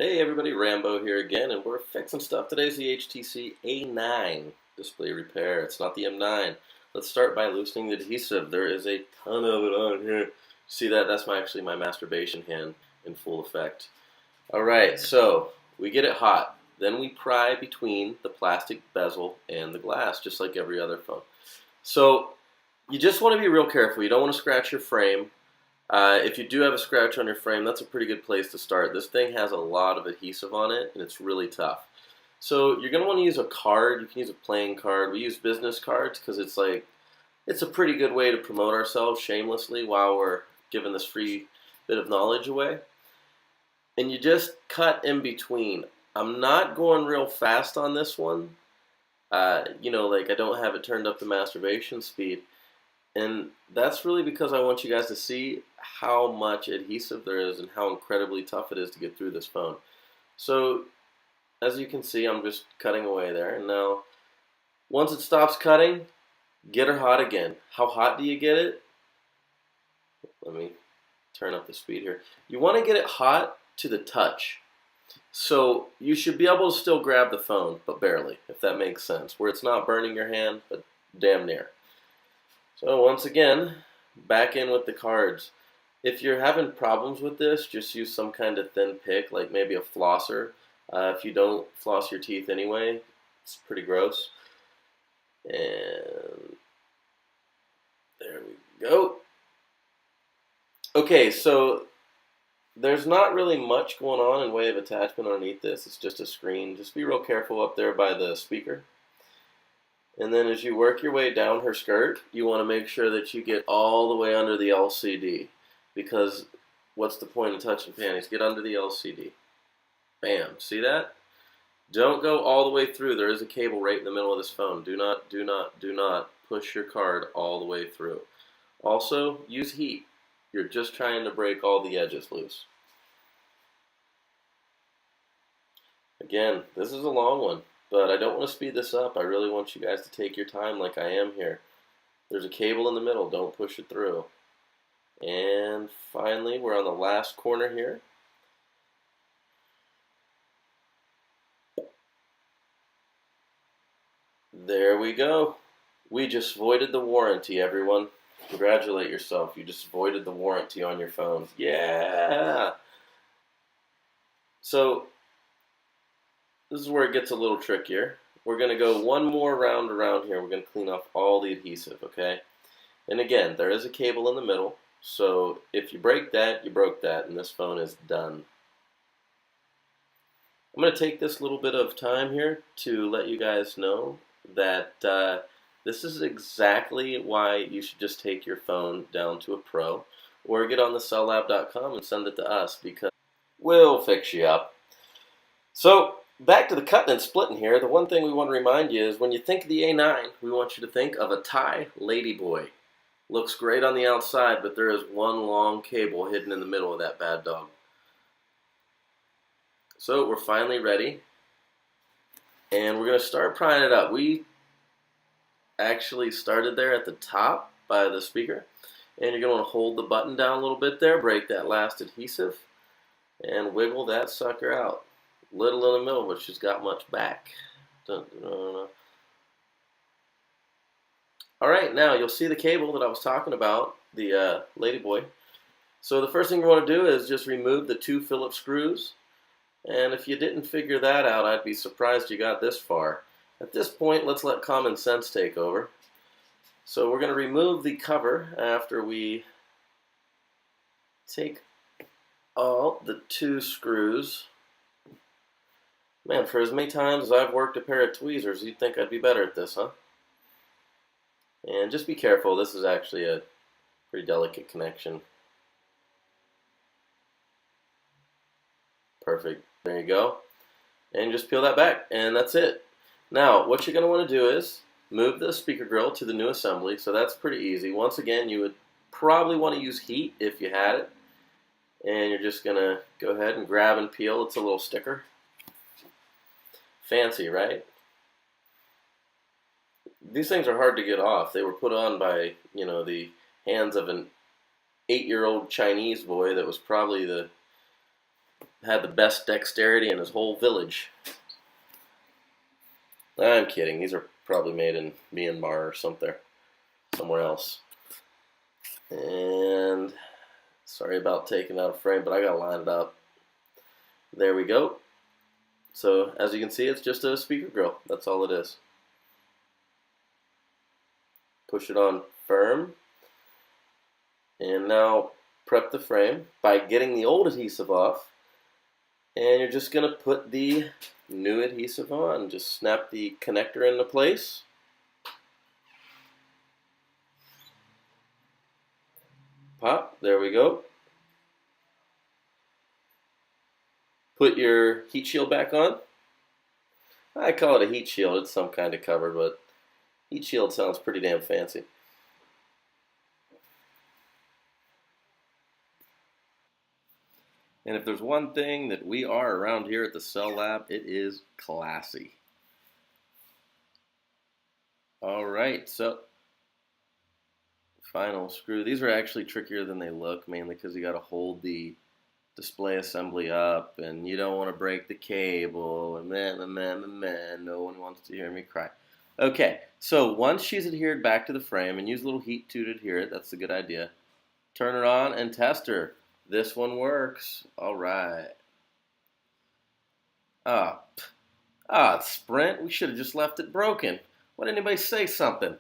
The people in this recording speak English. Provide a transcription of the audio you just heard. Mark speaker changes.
Speaker 1: Hey everybody, Rambo here again, and we're fixing stuff. Today's the HTC A9 display repair. It's not the M9. Let's start by loosening the adhesive. There is a ton of it on here. See that? That's actually my masturbation hand in full effect. Alright, so we get it hot. Then we pry between the plastic bezel and the glass, just like every other phone. So you just want to be real careful. You don't want to scratch your frame. If you do have a scratch on your frame, that's a pretty good place to start. This thing has a lot of adhesive on it, and it's really tough. So you're going to want to use a card. You can use a playing card. We use business cards because it's a pretty good way to promote ourselves shamelessly while we're giving this free bit of knowledge away. And you just cut in between. I'm not going real fast on this one. Like I don't have it turned up to masturbation speed. And that's really because I want you guys to see how much adhesive there is and how incredibly tough it is to get through this phone. So, as you can see, I'm just cutting away there. And now, once it stops cutting, get her hot again. How hot do you get it? Let me turn up the speed here. You want to get it hot to the touch. So, you should be able to still grab the phone, but barely, if that makes sense. Where it's not burning your hand, but damn near. So once again, back in with the cards. If you're having problems with this, just use some kind of thin pick, like maybe a flosser. If you don't floss your teeth anyway, it's pretty gross. And there we go. Okay, so there's not really much going on in way of attachment underneath this. It's just a screen. Just be real careful up there by the speaker. And then as you work your way down her skirt, you want to make sure that you get all the way under the LCD. Because what's the point of touching panties? Get under the LCD. Bam. See that? Don't go all the way through. There is a cable right in the middle of this phone. Do not push your card all the way through. Also, use heat. You're just trying to break all the edges loose. Again, this is a long one. But I don't want to speed this up. I really want you guys to take your time like I am here. There's a cable in the middle. Don't push it through. And finally, we're on the last corner here. There we go. We just voided the warranty, everyone. Congratulate yourself. You just voided the warranty on your phone. Yeah! So, this is where it gets a little trickier. We're going to go one more round around here. We're going to clean off all the adhesive, okay? And again, there is a cable in the middle, so if you break that, you broke that, and this phone is done. I'm going to take this little bit of time here to let you guys know that this is exactly why you should just take your phone down to a pro or get on the selllab.com and send it to us because we'll fix you up. So, back to the cutting and splitting here, the one thing we want to remind you is when you think of the A9, we want you to think of a Thai ladyboy. Looks great on the outside, but there is one long cable hidden in the middle of that bad dog. So we're finally ready, and we're going to start prying it up. We actually started there at the top by the speaker, and you're going to want to hold the button down a little bit there, break that last adhesive, and wiggle that sucker out. Little in the middle, but she's got much back. Alright, now you'll see the cable that I was talking about, the ladyboy. So the first thing you want to do is just remove the 2 Phillips screws. And if you didn't figure that out, I'd be surprised you got this far. At this point, let's let common sense take over. So we're going to remove the cover after we take all the 2 screws. Man, for as many times as I've worked a pair of tweezers, you'd think I'd be better at this, huh? And just be careful, this is actually a pretty delicate connection. Perfect, there you go. And just peel that back, and that's it. Now, what you're going to want to do is move the speaker grill to the new assembly, so that's pretty easy. Once again, you would probably want to use heat if you had it. And you're just going to go ahead and grab and peel. It's a little sticker. Fancy, right? These things are hard to get off. They were put on by, the hands of an 8-year-old Chinese boy that was probably the had the best dexterity in his whole village. I'm kidding. These are probably made in Myanmar or somewhere else. And sorry about taking out a frame, but I gotta line it up. There we go. So as you can see, it's just a speaker grill. That's all it is. Push it on firm. And now prep the frame by getting the old adhesive off. And you're just going to put the new adhesive on. Just snap the connector into place. Pop, there we go. Put your heat shield back on. I call it a heat shield. It's some kind of cover, but heat shield sounds pretty damn fancy. And if there's one thing that we are around here at the Cell Lab, it is classy. All right, so final screw. These are actually trickier than they look, mainly because you got to hold the display assembly up, and you don't want to break the cable, and no one wants to hear me cry. Okay, so once she's adhered back to the frame, and use a little heat to adhere it, that's a good idea. Turn her on and test her. This one works. All right. It's Sprint. We should have just left it broken. Why didn't anybody say something?